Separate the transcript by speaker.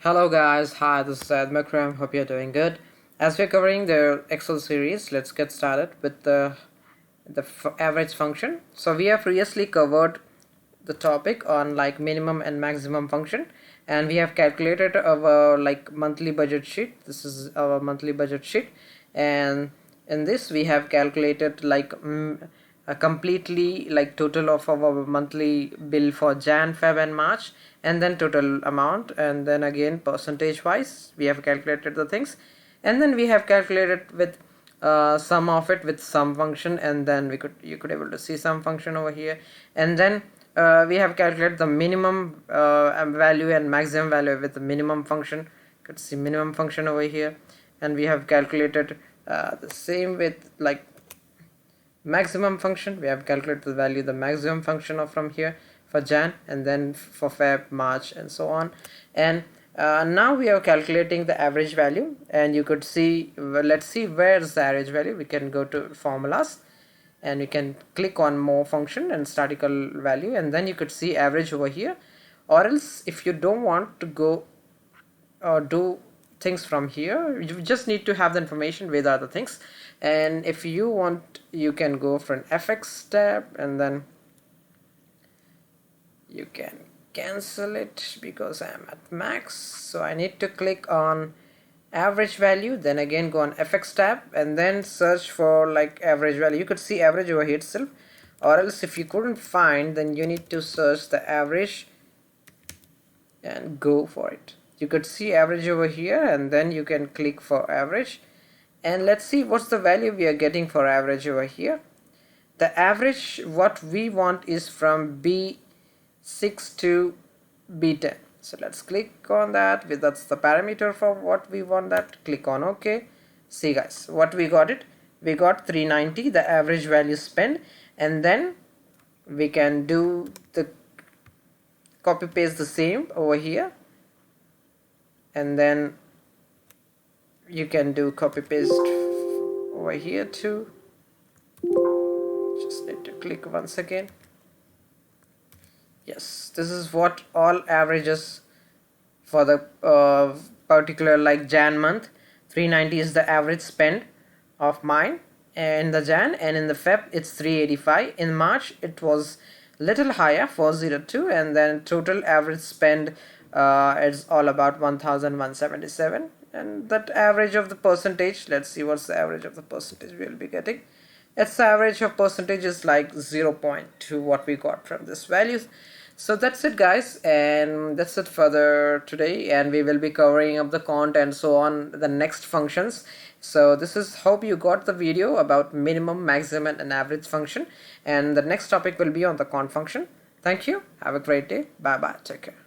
Speaker 1: Hello guys, hi, this is Syed Makram. Hope you're doing good. As we're covering the Excel series, let's get started with the average function. So we have previously covered the topic on like minimum and maximum function, and we have calculated our like monthly budget sheet. This is our monthly budget sheet, and in this we have calculated like a completely like total of our monthly bill for Jan, Feb and March, and then total amount, and then again percentage wise we have calculated the things, and then we have calculated with sum of it with sum function, and then you could able to see sum function over here, and then we have calculated the minimum value and maximum value with the minimum function. You could see minimum function over here, and we have calculated the same with like maximum function. We have calculated the value the maximum function of from here for Jan, and then for Feb, March and so on. And now we are calculating the average value, and you could see, well, let's see where's the average value. We can go to formulas and you can click on more function and statistical value, and then you could see average over here. Or else if you don't want to go or do things from here, you just need to have the information with other things, and if you want you can go for an FX tab, and then you can cancel it because I am at max, so I need to click on average value, then again go on FX tab and then search for like average value. You could see average over here itself, or else if you couldn't find, then you need to search the average and go for it. You could see average over here, and then you can click for average, and let's see what's the value we are getting for average over here. The average what we want is from B6 to B10, so let's click on that. That's the parameter for what we want. That click on OK. See guys, what we got it, we got 390, the average value spent, and then we can do the copy paste the same over here, and then you can do copy paste over here too. Just need to click once again. Yes, this is what all averages for the particular like Jan month. 390 is the average spend of mine in the Jan, and in the Feb it's 385. In March it was little higher, 402, and then total average spend is all about 1177. And that average of the percentage, let's see what's the average of the percentage we'll be getting. It's the average of percentage is like 0.2 what we got from this values. So that's it guys, and that's it for the today, and we will be covering up the cont and so on the next functions. So this is, hope you got the video about minimum, maximum and average function, and the next topic will be on the cont function. Thank you, have a great day, bye bye, take care.